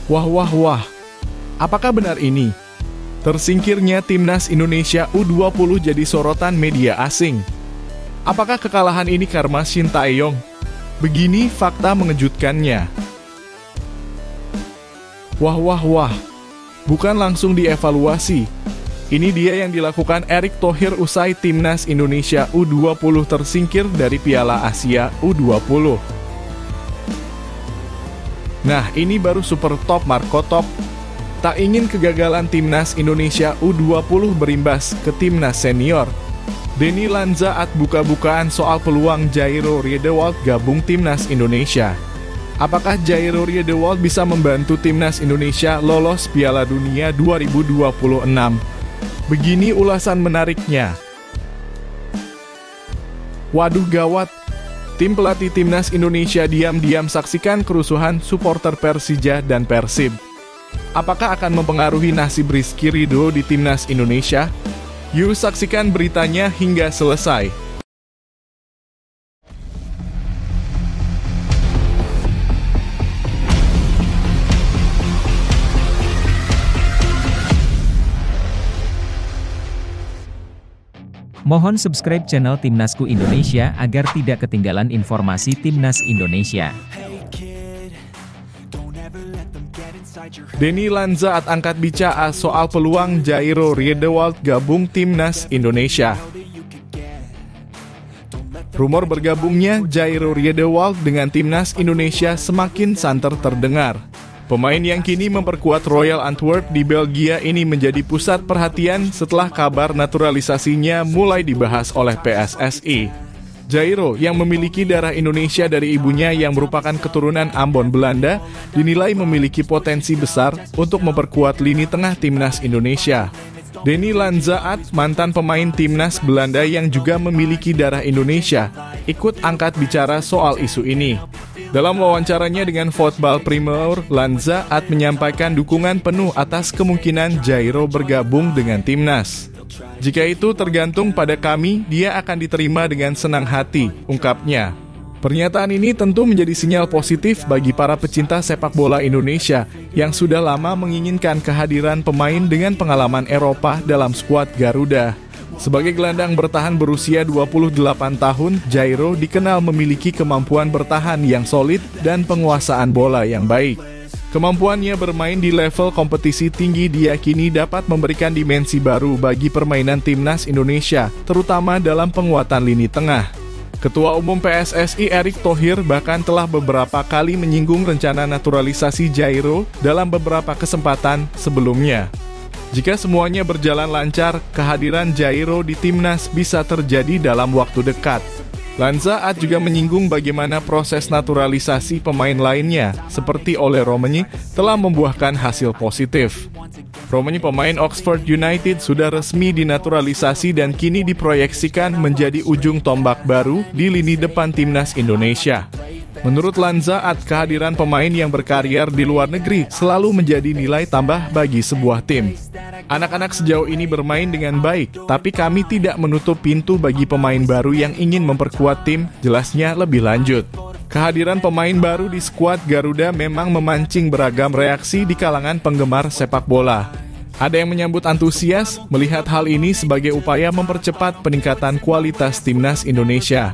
Wah wah wah, apakah benar ini? Tersingkirnya Timnas Indonesia U20 jadi sorotan media asing. Apakah kekalahan ini karma Shin Tae-yong? Begini fakta mengejutkannya. Wah wah wah, bukan langsung dievaluasi. Ini dia yang dilakukan Erick Thohir usai Timnas Indonesia U20 tersingkir dari Piala Asia U20. Nah, ini baru super top Marco Top. Tak ingin kegagalan Timnas Indonesia U20 berimbas ke Timnas Senior, Denny Lanzaat buka-bukaan soal peluang Jairo Riedewald gabung Timnas Indonesia. Apakah Jairo Riedewald bisa membantu Timnas Indonesia lolos Piala Dunia 2026? Begini ulasan menariknya. Waduh gawat, tim pelatih Timnas Indonesia diam-diam saksikan kerusuhan supporter Persija dan Persib. Apakah akan mempengaruhi nasib Rizky Ridho di Timnas Indonesia? Yuk saksikan beritanya hingga selesai. Mohon subscribe channel Timnasku Indonesia agar tidak ketinggalan informasi Timnas Indonesia. Denny Lanzaat angkat bicara soal peluang Jairo Riedewald gabung Timnas Indonesia. Rumor bergabungnya Jairo Riedewald dengan Timnas Indonesia semakin santer terdengar. Pemain yang kini memperkuat Royal Antwerp di Belgia ini menjadi pusat perhatian setelah kabar naturalisasinya mulai dibahas oleh PSSI. Jairo yang memiliki darah Indonesia dari ibunya yang merupakan keturunan Ambon Belanda dinilai memiliki potensi besar untuk memperkuat lini tengah Timnas Indonesia. Denny Lanzaat, mantan pemain Timnas Belanda yang juga memiliki darah Indonesia, ikut angkat bicara soal isu ini. Dalam wawancaranya dengan Football Premier, Lanzaat menyampaikan dukungan penuh atas kemungkinan Jairo bergabung dengan Timnas. Jika itu tergantung pada kami, dia akan diterima dengan senang hati, ungkapnya. Pernyataan ini tentu menjadi sinyal positif bagi para pecinta sepak bola Indonesia yang sudah lama menginginkan kehadiran pemain dengan pengalaman Eropa dalam skuad Garuda. Sebagai gelandang bertahan berusia 28 tahun, Jairo dikenal memiliki kemampuan bertahan yang solid dan penguasaan bola yang baik. Kemampuannya bermain di level kompetisi tinggi diyakini dapat memberikan dimensi baru bagi permainan Timnas Indonesia, terutama dalam penguatan lini tengah. Ketua Umum PSSI Erick Thohir bahkan telah beberapa kali menyinggung rencana naturalisasi Jairo dalam beberapa kesempatan sebelumnya. Jika semuanya berjalan lancar, kehadiran Jairo di Timnas bisa terjadi dalam waktu dekat. Lanzaat juga menyinggung bagaimana proses naturalisasi pemain lainnya, seperti Ole Romani, telah membuahkan hasil positif. Romani, pemain Oxford United, sudah resmi dinaturalisasi dan kini diproyeksikan menjadi ujung tombak baru di lini depan Timnas Indonesia. Menurut Lanzaat, kehadiran pemain yang berkarier di luar negeri selalu menjadi nilai tambah bagi sebuah tim. Anak-anak sejauh ini bermain dengan baik, tapi kami tidak menutup pintu bagi pemain baru yang ingin memperkuat tim, jelasnya lebih lanjut. Kehadiran pemain baru di skuad Garuda memang memancing beragam reaksi di kalangan penggemar sepak bola. Ada yang menyambut antusias melihat hal ini sebagai upaya mempercepat peningkatan kualitas Timnas Indonesia.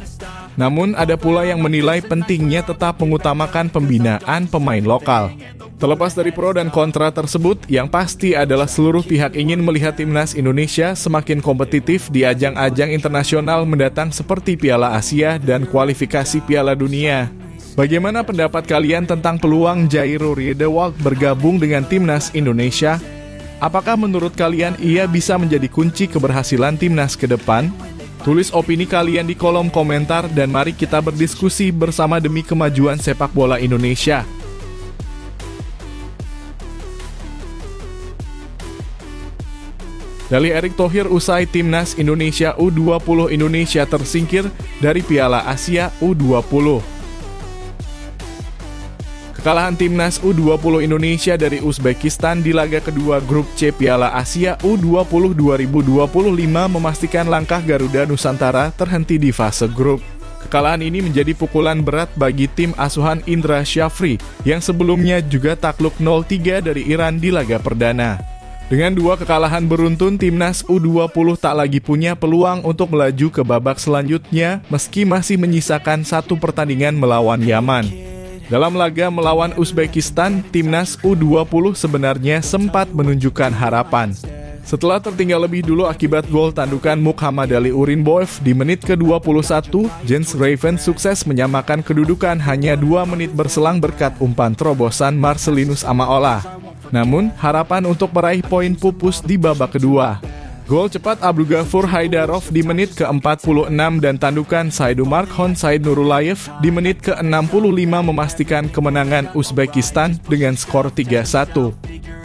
Namun ada pula yang menilai pentingnya tetap mengutamakan pembinaan pemain lokal. Terlepas dari pro dan kontra tersebut, yang pasti adalah seluruh pihak ingin melihat Timnas Indonesia semakin kompetitif di ajang-ajang internasional mendatang seperti Piala Asia dan kualifikasi Piala Dunia. Bagaimana pendapat kalian tentang peluang Jairo Riedewald bergabung dengan Timnas Indonesia? Apakah menurut kalian ia bisa menjadi kunci keberhasilan Timnas ke depan? Tulis opini kalian di kolom komentar dan mari kita berdiskusi bersama demi kemajuan sepak bola Indonesia. Dari Erick Thohir usai Timnas Indonesia U20 Indonesia tersingkir dari Piala Asia U20. Kekalahan Timnas U20 Indonesia dari Uzbekistan di laga kedua grup C Piala Asia U20 2025 memastikan langkah Garuda Nusantara terhenti di fase grup. Kekalahan ini menjadi pukulan berat bagi tim asuhan Indra Syafri yang sebelumnya juga takluk 0-3 dari Iran di laga perdana. Dengan 2 kekalahan beruntun, timnas U20 tak lagi punya peluang untuk melaju ke babak selanjutnya meski masih menyisakan 1 pertandingan melawan Yaman. Dalam laga melawan Uzbekistan, timnas U20 sebenarnya sempat menunjukkan harapan. Setelah tertinggal lebih dulu akibat gol tandukan Muhammad Ali Urinboev di menit ke-21, Jens Raven sukses menyamakan kedudukan hanya 2 menit berselang berkat umpan terobosan Marcelinus Amaola. Namun, harapan untuk meraih poin pupus di babak kedua. Gol cepat Abdulghafur Haidarov di menit ke-46 dan tandukan Saidumarkhon Said Nurulayev di menit ke-65 memastikan kemenangan Uzbekistan dengan skor 3-1.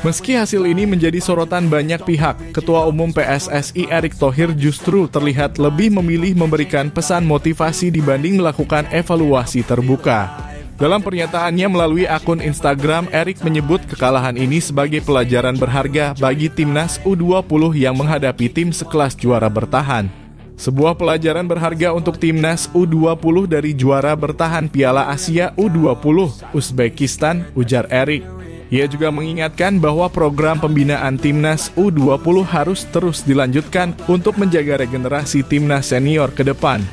Meski hasil ini menjadi sorotan banyak pihak, Ketua Umum PSSI Erick Thohir justru terlihat lebih memilih memberikan pesan motivasi dibanding melakukan evaluasi terbuka. Dalam pernyataannya melalui akun Instagram, Erick menyebut kekalahan ini sebagai pelajaran berharga bagi timnas U20 yang menghadapi tim sekelas juara bertahan. Sebuah pelajaran berharga untuk timnas U20 dari juara bertahan Piala Asia U20, Uzbekistan, ujar Erick. Ia juga mengingatkan bahwa program pembinaan timnas U20 harus terus dilanjutkan untuk menjaga regenerasi timnas senior ke depan.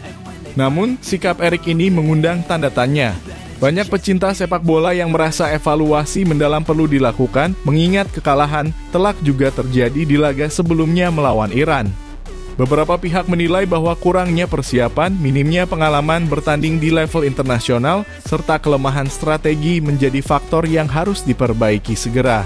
Namun, sikap Erick ini mengundang tanda tanya. Banyak pecinta sepak bola yang merasa evaluasi mendalam perlu dilakukan, mengingat kekalahan telak juga terjadi di laga sebelumnya melawan Iran. Beberapa pihak menilai bahwa kurangnya persiapan, minimnya pengalaman bertanding di level internasional, serta kelemahan strategi menjadi faktor yang harus diperbaiki segera.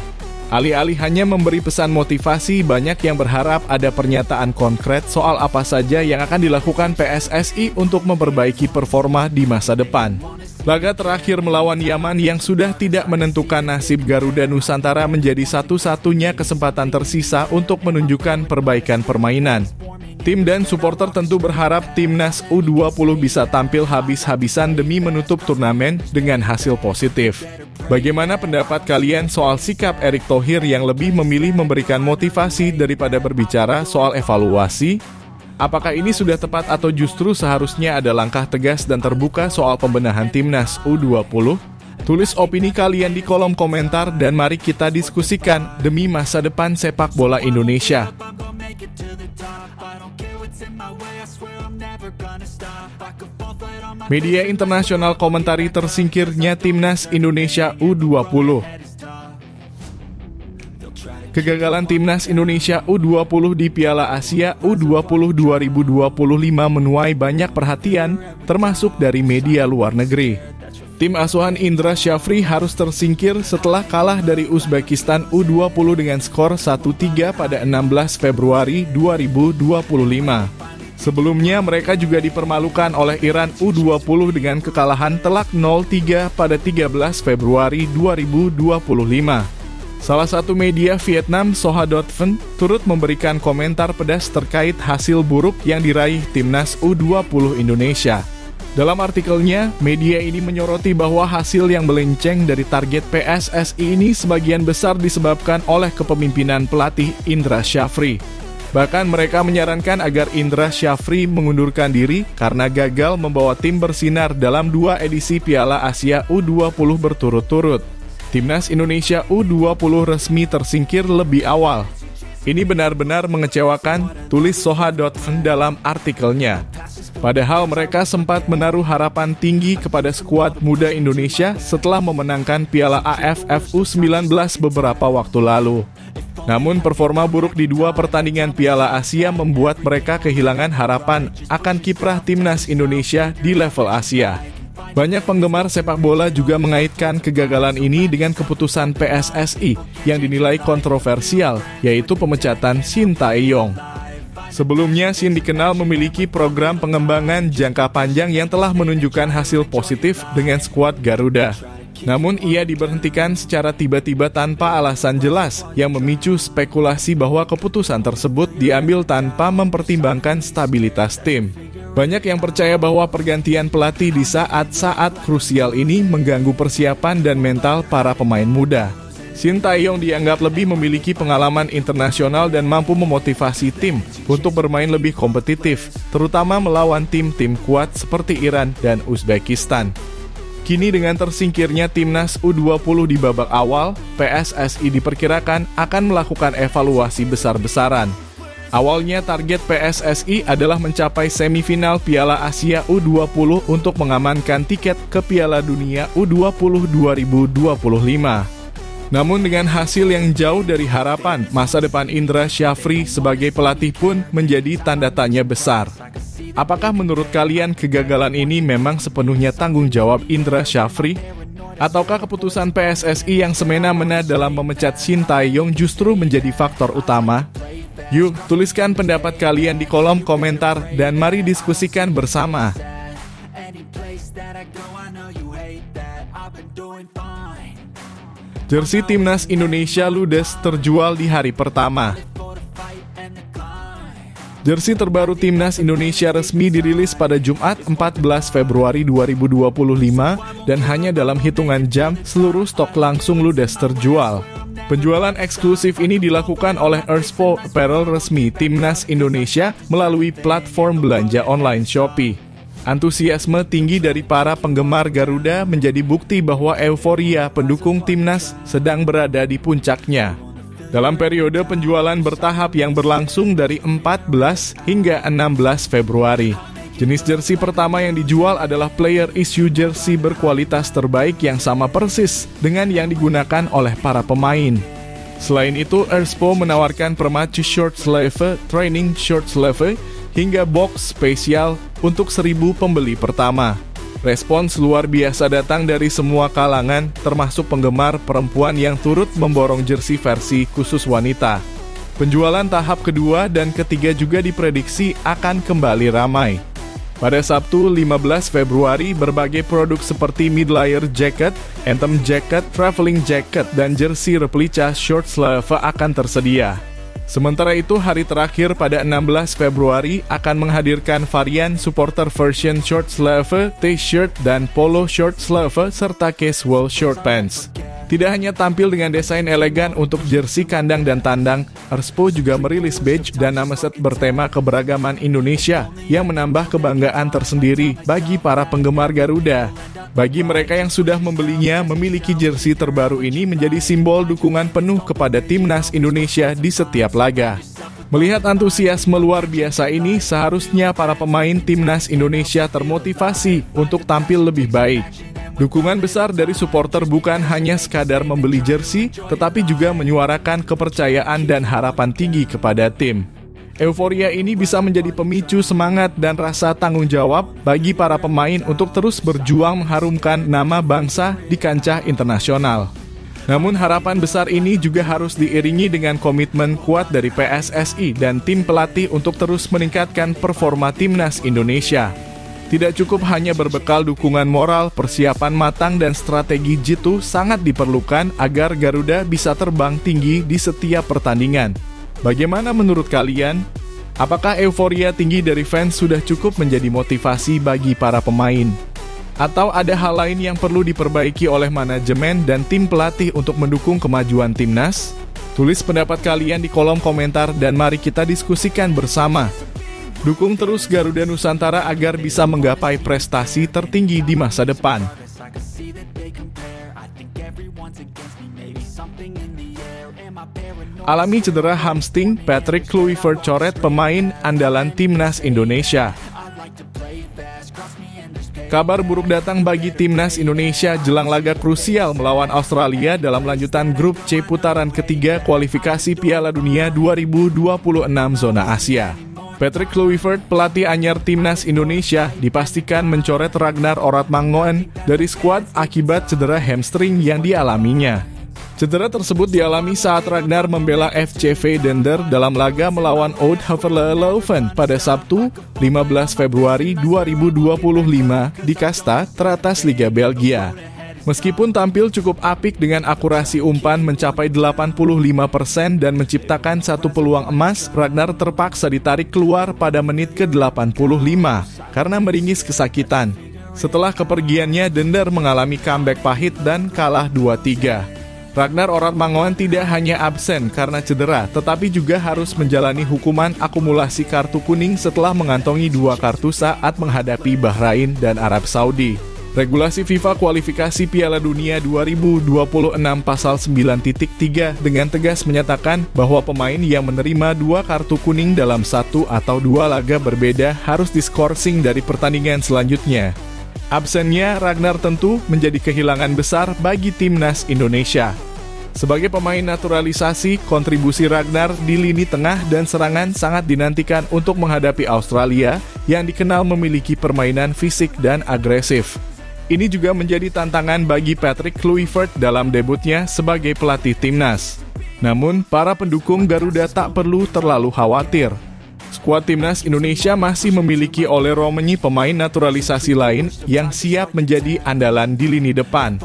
Alih-alih hanya memberi pesan motivasi, banyak yang berharap ada pernyataan konkret soal apa saja yang akan dilakukan PSSI untuk memperbaiki performa di masa depan. Laga terakhir melawan Yaman yang sudah tidak menentukan nasib Garuda Nusantara menjadi satu-satunya kesempatan tersisa untuk menunjukkan perbaikan permainan. Tim dan supporter tentu berharap timnas U20 bisa tampil habis-habisan demi menutup turnamen dengan hasil positif. Bagaimana pendapat kalian soal sikap Erick Thohir yang lebih memilih memberikan motivasi daripada berbicara soal evaluasi? Apakah ini sudah tepat atau justru seharusnya ada langkah tegas dan terbuka soal pembenahan timnas U20? Tulis opini kalian di kolom komentar dan mari kita diskusikan demi masa depan sepak bola Indonesia. Media internasional komentari tersingkirnya timnas Indonesia U20. Kegagalan timnas Indonesia U20 di Piala Asia U20 2025 menuai banyak perhatian, termasuk dari media luar negeri. Tim asuhan Indra Syafri harus tersingkir setelah kalah dari Uzbekistan U20 dengan skor 1-3 pada 16 Februari 2025. Sebelumnya mereka juga dipermalukan oleh Iran U20 dengan kekalahan telak 0-3 pada 13 Februari 2025. Salah satu media Vietnam, Soha.vn, turut memberikan komentar pedas terkait hasil buruk yang diraih timnas U20 Indonesia. Dalam artikelnya, media ini menyoroti bahwa hasil yang melenceng dari target PSSI ini sebagian besar disebabkan oleh kepemimpinan pelatih Indra Syafri. Bahkan mereka menyarankan agar Indra Syafri mengundurkan diri karena gagal membawa tim bersinar dalam 2 edisi Piala Asia U20 berturut-turut. Timnas Indonesia U20 resmi tersingkir lebih awal. Ini benar-benar mengecewakan, tulis Soha.vn dalam artikelnya. Padahal mereka sempat menaruh harapan tinggi kepada skuad muda Indonesia setelah memenangkan Piala AFF U19 beberapa waktu lalu. Namun performa buruk di 2 pertandingan Piala Asia membuat mereka kehilangan harapan akan kiprah timnas Indonesia di level Asia. Banyak penggemar sepak bola juga mengaitkan kegagalan ini dengan keputusan PSSI yang dinilai kontroversial, yaitu pemecatan Shin Tae-yong. Sebelumnya, Shin dikenal memiliki program pengembangan jangka panjang yang telah menunjukkan hasil positif dengan skuad Garuda. Namun ia diberhentikan secara tiba-tiba tanpa alasan jelas yang memicu spekulasi bahwa keputusan tersebut diambil tanpa mempertimbangkan stabilitas tim. Banyak yang percaya bahwa pergantian pelatih di saat-saat krusial ini mengganggu persiapan dan mental para pemain muda. Shin Tae-yong dianggap lebih memiliki pengalaman internasional dan mampu memotivasi tim untuk bermain lebih kompetitif, terutama melawan tim-tim kuat seperti Iran dan Uzbekistan. Kini dengan tersingkirnya timnas U20 di babak awal, PSSI diperkirakan akan melakukan evaluasi besar-besaran. Awalnya target PSSI adalah mencapai semifinal Piala Asia U20 untuk mengamankan tiket ke Piala Dunia U20 2025. Namun dengan hasil yang jauh dari harapan, masa depan Indra Syafri sebagai pelatih pun menjadi tanda tanya besar. Apakah menurut kalian kegagalan ini memang sepenuhnya tanggung jawab Indra Syafri? Ataukah keputusan PSSI yang semena-mena dalam memecat Shin Tae-yong justru menjadi faktor utama? Yuk, tuliskan pendapat kalian di kolom komentar dan mari diskusikan bersama. Jersey timnas Indonesia ludes terjual di hari pertama. Jersey terbaru timnas Indonesia resmi dirilis pada Jumat 14 Februari 2025 dan hanya dalam hitungan jam seluruh stok langsung ludes terjual. Penjualan eksklusif ini dilakukan oleh Erspo Apparel resmi timnas Indonesia melalui platform belanja online Shopee. Antusiasme tinggi dari para penggemar Garuda menjadi bukti bahwa euforia pendukung timnas sedang berada di puncaknya. Dalam periode penjualan bertahap yang berlangsung dari 14 hingga 16 Februari. Jenis jersey pertama yang dijual adalah player issue jersey berkualitas terbaik yang sama persis dengan yang digunakan oleh para pemain. Selain itu, Erspo menawarkan permaci short sleeve, training short sleeve, hingga box spesial untuk 1.000 pembeli pertama. Respons luar biasa datang dari semua kalangan, termasuk penggemar perempuan yang turut memborong jersey versi khusus wanita. Penjualan tahap kedua dan ketiga juga diprediksi akan kembali ramai. Pada Sabtu 15 Februari, berbagai produk seperti mid-layer jacket, anthem jacket, traveling jacket, dan jersey replica short sleeve akan tersedia. Sementara itu, hari terakhir pada 16 Februari akan menghadirkan varian supporter version short sleeve, t-shirt, dan polo short sleeve, serta casual short pants. Tidak hanya tampil dengan desain elegan untuk jersey kandang dan tandang, Erspo juga merilis badge dan nama set bertema keberagaman Indonesia yang menambah kebanggaan tersendiri bagi para penggemar Garuda. Bagi mereka yang sudah membelinya, memiliki jersey terbaru ini menjadi simbol dukungan penuh kepada timnas Indonesia di setiap laga. Melihat antusiasme luar biasa ini, seharusnya para pemain timnas Indonesia termotivasi untuk tampil lebih baik. Dukungan besar dari supporter bukan hanya sekadar membeli jersey, tetapi juga menyuarakan kepercayaan dan harapan tinggi kepada tim. Euforia ini bisa menjadi pemicu semangat dan rasa tanggung jawab bagi para pemain untuk terus berjuang mengharumkan nama bangsa di kancah internasional. Namun harapan besar ini juga harus diiringi dengan komitmen kuat dari PSSI dan tim pelatih untuk terus meningkatkan performa timnas Indonesia. Tidak cukup hanya berbekal dukungan moral, persiapan matang dan strategi jitu sangat diperlukan agar Garuda bisa terbang tinggi di setiap pertandingan. Bagaimana menurut kalian? Apakah euforia tinggi dari fans sudah cukup menjadi motivasi bagi para pemain? Atau ada hal lain yang perlu diperbaiki oleh manajemen dan tim pelatih untuk mendukung kemajuan timnas? Tulis pendapat kalian di kolom komentar dan mari kita diskusikan bersama. Dukung terus Garuda Nusantara agar bisa menggapai prestasi tertinggi di masa depan. Alami cedera hamstring, Patrick Kluivert coret pemain andalan timnas Indonesia. Kabar buruk datang bagi timnas Indonesia jelang laga krusial melawan Australia dalam lanjutan grup C putaran ketiga kualifikasi Piala Dunia 2026 zona Asia. Patrick Kluivert, pelatih anyar timnas Indonesia, dipastikan mencoret Ragnar Oratmangoen dari skuad akibat cedera hamstring yang dialaminya. Cedera tersebut dialami saat Ragnar membela FCV Dender dalam laga melawan Oud Haverleuven pada Sabtu 15 Februari 2025 di kasta teratas Liga Belgia. Meskipun tampil cukup apik dengan akurasi umpan mencapai 85% dan menciptakan satu peluang emas, Ragnar terpaksa ditarik keluar pada menit ke-85 karena meringis kesakitan. Setelah kepergiannya, Dender mengalami comeback pahit dan kalah 2-3. Ragnar Oratmangoen tidak hanya absen karena cedera, tetapi juga harus menjalani hukuman akumulasi kartu kuning setelah mengantongi 2 kartu saat menghadapi Bahrain dan Arab Saudi. Regulasi FIFA kualifikasi Piala Dunia 2026 pasal 9.3 dengan tegas menyatakan bahwa pemain yang menerima 2 kartu kuning dalam 1 atau 2 laga berbeda harus diskorsing dari pertandingan selanjutnya. Absennya Ragnar tentu menjadi kehilangan besar bagi timnas Indonesia. Sebagai pemain naturalisasi, kontribusi Ragnar di lini tengah dan serangan sangat dinantikan untuk menghadapi Australia yang dikenal memiliki permainan fisik dan agresif. Ini juga menjadi tantangan bagi Patrick Kluivert dalam debutnya sebagai pelatih timnas. Namun, para pendukung Garuda tak perlu terlalu khawatir. Skuad timnas Indonesia masih memiliki Ole Romenyi, pemain naturalisasi lain yang siap menjadi andalan di lini depan.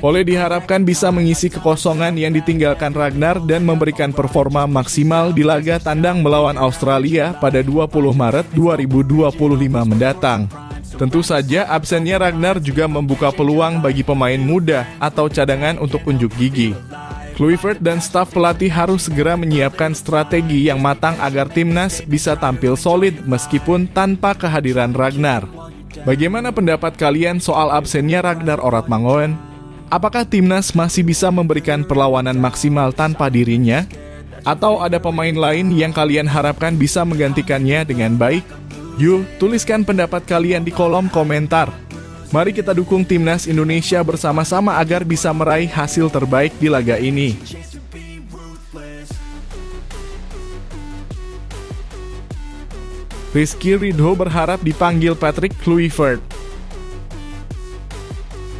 Ole diharapkan bisa mengisi kekosongan yang ditinggalkan Ragnar dan memberikan performa maksimal di laga tandang melawan Australia pada 20 Maret 2025 mendatang. Tentu saja absennya Ragnar juga membuka peluang bagi pemain muda atau cadangan untuk unjuk gigi. Kluivert dan staf pelatih harus segera menyiapkan strategi yang matang agar timnas bisa tampil solid meskipun tanpa kehadiran Ragnar. Bagaimana pendapat kalian soal absennya Ragnar Oratmangoen? Apakah timnas masih bisa memberikan perlawanan maksimal tanpa dirinya? Atau ada pemain lain yang kalian harapkan bisa menggantikannya dengan baik? Yuk, tuliskan pendapat kalian di kolom komentar. Mari kita dukung timnas Indonesia bersama-sama agar bisa meraih hasil terbaik di laga ini. Rizky Ridho berharap dipanggil Patrick Kluivert.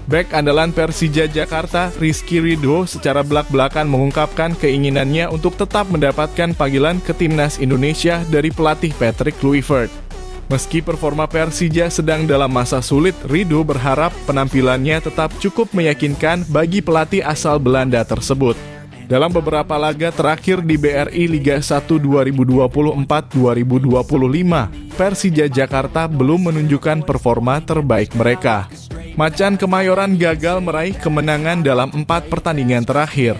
Bek andalan Persija Jakarta, Rizky Ridho secara belak-belakan mengungkapkan keinginannya untuk tetap mendapatkan panggilan ke timnas Indonesia dari pelatih Patrick Kluivert. Meski performa Persija sedang dalam masa sulit, Ridho berharap penampilannya tetap cukup meyakinkan bagi pelatih asal Belanda tersebut. Dalam beberapa laga terakhir di BRI Liga 1 2024-2025, Persija Jakarta belum menunjukkan performa terbaik mereka. Macan Kemayoran gagal meraih kemenangan dalam 4 pertandingan terakhir,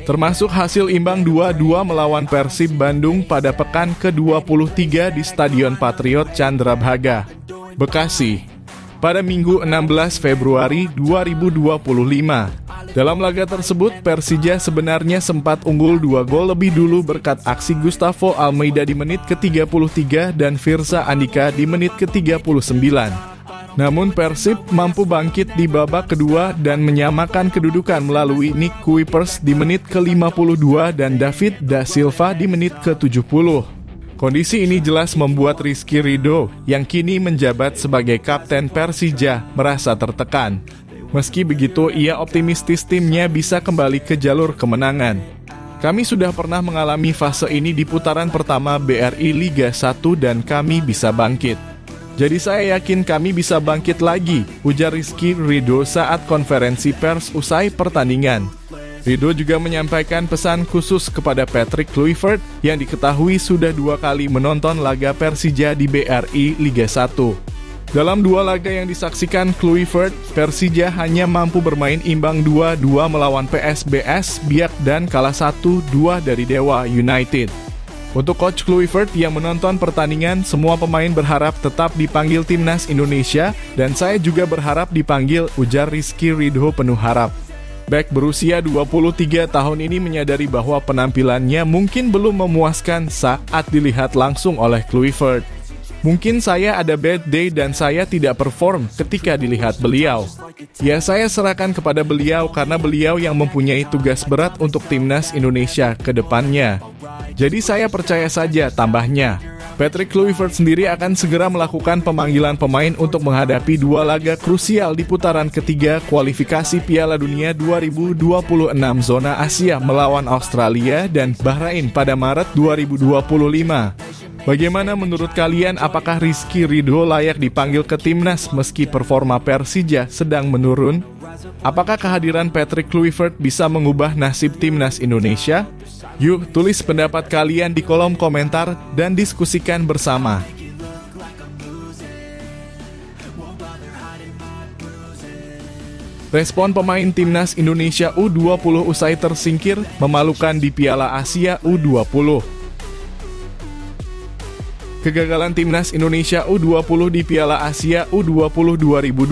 termasuk hasil imbang 2-2 melawan Persib Bandung pada pekan ke-23 di Stadion Patriot Candrabhaga, Bekasi, pada Minggu 16 Februari 2025. Dalam laga tersebut, Persija sebenarnya sempat unggul 2 gol lebih dulu berkat aksi Gustavo Almeida di menit ke-33 dan Firza Andika di menit ke-39. Namun Persib mampu bangkit di babak kedua dan menyamakan kedudukan melalui Nick Kuipers di menit ke-52 dan David Da Silva di menit ke-70. Kondisi ini jelas membuat Rizky Ridho, yang kini menjabat sebagai kapten Persija, merasa tertekan. Meski begitu, ia optimistis timnya bisa kembali ke jalur kemenangan. Kami sudah pernah mengalami fase ini di putaran pertama BRI Liga 1 dan kami bisa bangkit. Jadi saya yakin kami bisa bangkit lagi, ujar Rizky Ridho saat konferensi pers usai pertandingan. Ridho juga menyampaikan pesan khusus kepada Patrick Kluivert yang diketahui sudah 2 kali menonton laga Persija di BRI Liga 1. Dalam 2 laga yang disaksikan Kluivert, Persija hanya mampu bermain imbang 2-2 melawan PSBS Biak dan kalah 1-2 dari Dewa United. Untuk Coach Kluivert yang menonton pertandingan, semua pemain berharap tetap dipanggil timnas Indonesia dan saya juga berharap dipanggil, ujar Rizky Ridho penuh harap. Bek berusia 23 tahun ini menyadari bahwa penampilannya mungkin belum memuaskan saat dilihat langsung oleh Kluivert. Mungkin saya ada bad day dan saya tidak perform ketika dilihat beliau. Ya, saya serahkan kepada beliau karena beliau yang mempunyai tugas berat untuk timnas Indonesia ke depannya. Jadi saya percaya saja, tambahnya. Patrick Kluivert sendiri akan segera melakukan pemanggilan pemain untuk menghadapi 2 laga krusial di putaran ketiga kualifikasi Piala Dunia 2026 zona Asia melawan Australia dan Bahrain pada Maret 2025. Bagaimana menurut kalian, apakah Rizky Ridho layak dipanggil ke timnas meski performa Persija sedang menurun? Apakah kehadiran Patrick Kluivert bisa mengubah nasib timnas Indonesia? Yuk, tulis pendapat kalian di kolom komentar dan diskusikan bersama. Respon pemain timnas Indonesia U20 usai tersingkir memalukan di Piala Asia U20. Kegagalan timnas Indonesia U20 di Piala Asia U20 2025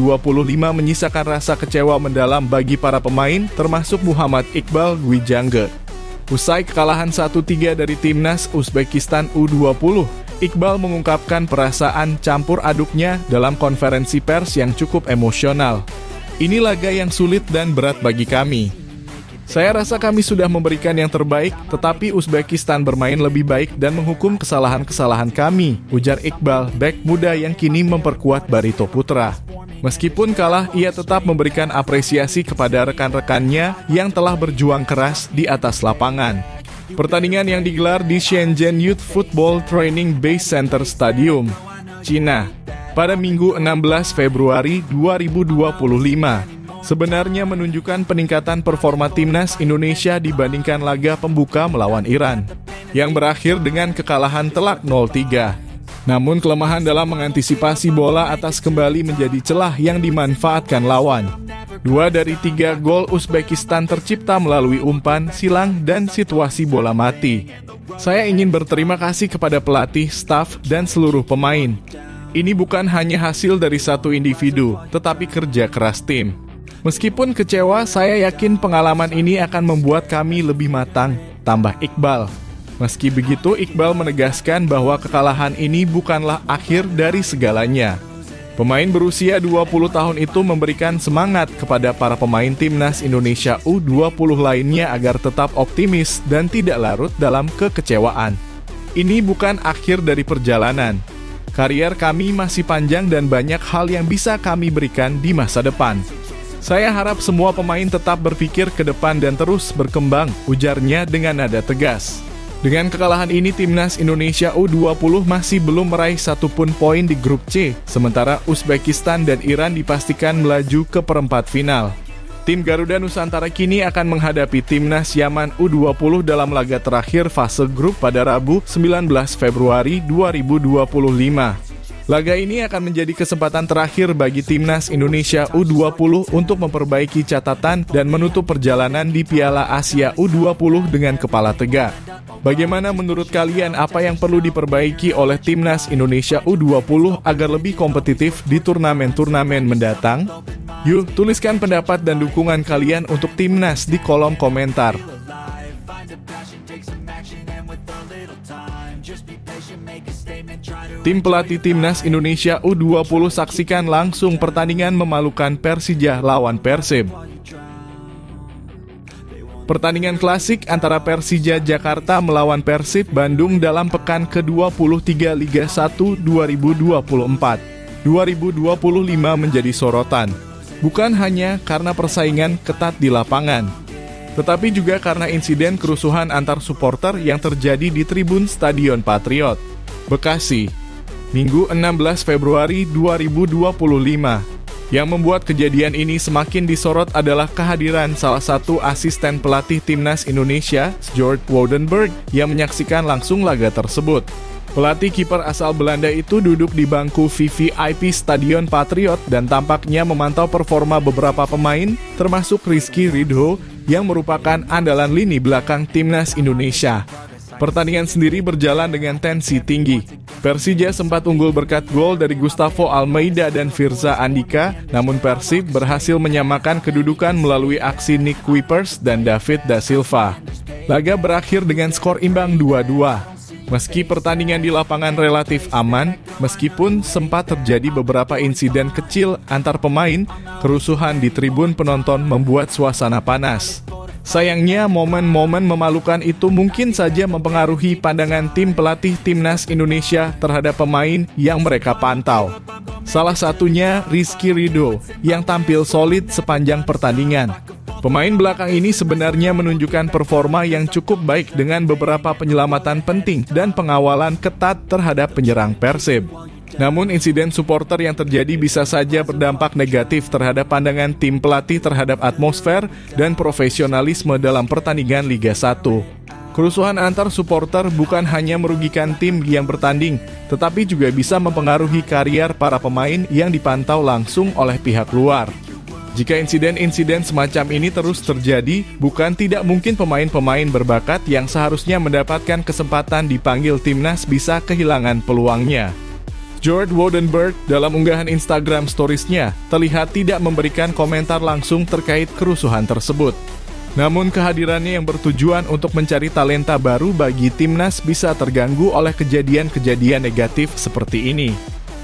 menyisakan rasa kecewa mendalam bagi para pemain, termasuk Muhammad Iqbal Dwi Jangge. Usai kekalahan 1-3 dari timnas Uzbekistan U20, Iqbal mengungkapkan perasaan campur aduknya dalam konferensi pers yang cukup emosional. Ini laga yang sulit dan berat bagi kami. Saya rasa kami sudah memberikan yang terbaik, tetapi Uzbekistan bermain lebih baik dan menghukum kesalahan-kesalahan kami, ujar Iqbal, bek muda yang kini memperkuat Barito Putra. Meskipun kalah, ia tetap memberikan apresiasi kepada rekan-rekannya yang telah berjuang keras di atas lapangan. Pertandingan yang digelar di Shenzhen Youth Football Training Base Center Stadium, Cina, pada Minggu 16 Februari 2025, sebenarnya menunjukkan peningkatan performa timnas Indonesia dibandingkan laga pembuka melawan Iran, yang berakhir dengan kekalahan telak 0-3. Namun kelemahan dalam mengantisipasi bola atas kembali menjadi celah yang dimanfaatkan lawan. 2 dari 3 gol Uzbekistan tercipta melalui umpan, silang, dan situasi bola mati. Saya ingin berterima kasih kepada pelatih, staf, dan seluruh pemain. Ini bukan hanya hasil dari satu individu, tetapi kerja keras tim. Meskipun kecewa, saya yakin pengalaman ini akan membuat kami lebih matang, tambah Iqbal. Meski begitu, Iqbal menegaskan bahwa kekalahan ini bukanlah akhir dari segalanya. Pemain berusia 20 tahun itu memberikan semangat kepada para pemain timnas Indonesia U20 lainnya agar tetap optimis dan tidak larut dalam kekecewaan. Ini bukan akhir dari perjalanan. Karier kami masih panjang dan banyak hal yang bisa kami berikan di masa depan. Saya harap semua pemain tetap berpikir ke depan dan terus berkembang, ujarnya dengan nada tegas. Dengan kekalahan ini, timnas Indonesia U20 masih belum meraih satupun poin di grup C, sementara Uzbekistan dan Iran dipastikan melaju ke perempat final. Tim Garuda Nusantara kini akan menghadapi timnas Yaman U20 dalam laga terakhir fase grup pada Rabu 19 Februari 2025. Laga ini akan menjadi kesempatan terakhir bagi timnas Indonesia U20 untuk memperbaiki catatan dan menutup perjalanan di Piala Asia U20 dengan kepala tegak. Bagaimana menurut kalian apa yang perlu diperbaiki oleh timnas Indonesia U20 agar lebih kompetitif di turnamen-turnamen mendatang? Yuk, tuliskan pendapat dan dukungan kalian untuk timnas di kolom komentar. Tim pelatih timnas Indonesia U20 saksikan langsung pertandingan memalukan Persija lawan Persib. Pertandingan klasik antara Persija Jakarta melawan Persib Bandung dalam pekan ke-23 Liga 1 2024. 2025 menjadi sorotan. Bukan hanya karena persaingan ketat di lapangan, tetapi juga karena insiden kerusuhan antar supporter yang terjadi di tribun Stadion Patriot, Bekasi, Minggu 16 Februari 2025. Yang membuat kejadian ini semakin disorot adalah kehadiran salah satu asisten pelatih timnas Indonesia, Sjoerd Woudenberg, yang menyaksikan langsung laga tersebut. Pelatih kiper asal Belanda itu duduk di bangku VVIP Stadion Patriot dan tampaknya memantau performa beberapa pemain, termasuk Rizky Ridho, yang merupakan andalan lini belakang timnas Indonesia. Pertandingan sendiri berjalan dengan tensi tinggi. Persija sempat unggul berkat gol dari Gustavo Almeida dan Firza Andika, namun Persib berhasil menyamakan kedudukan melalui aksi Nick Kuipers dan David Da Silva. Laga berakhir dengan skor imbang 2-2. Meski pertandingan di lapangan relatif aman, meskipun sempat terjadi beberapa insiden kecil antar pemain, kerusuhan di tribun penonton membuat suasana panas. Sayangnya, momen-momen memalukan itu mungkin saja mempengaruhi pandangan tim pelatih timnas Indonesia terhadap pemain yang mereka pantau. Salah satunya Rizky Ridho, yang tampil solid sepanjang pertandingan. Pemain belakang ini sebenarnya menunjukkan performa yang cukup baik dengan beberapa penyelamatan penting dan pengawalan ketat terhadap penyerang Persib. Namun insiden supporter yang terjadi bisa saja berdampak negatif terhadap pandangan tim pelatih terhadap atmosfer dan profesionalisme dalam pertandingan Liga 1. Kerusuhan antar supporter bukan hanya merugikan tim yang bertanding, tetapi juga bisa mempengaruhi karier para pemain yang dipantau langsung oleh pihak luar. Jika insiden-insiden semacam ini terus terjadi, bukan tidak mungkin pemain-pemain berbakat yang seharusnya mendapatkan kesempatan dipanggil timnas bisa kehilangan peluangnya. George Woudenberg dalam unggahan Instagram Stories-nya terlihat tidak memberikan komentar langsung terkait kerusuhan tersebut. Namun kehadirannya yang bertujuan untuk mencari talenta baru bagi timnas bisa terganggu oleh kejadian-kejadian negatif seperti ini.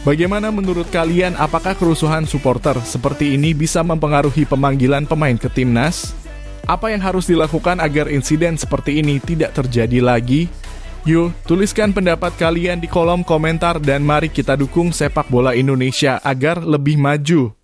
Bagaimana menurut kalian, apakah kerusuhan supporter seperti ini bisa mempengaruhi pemanggilan pemain ke timnas? Apa yang harus dilakukan agar insiden seperti ini tidak terjadi lagi? Yuk, tuliskan pendapat kalian di kolom komentar dan mari kita dukung sepak bola Indonesia agar lebih maju.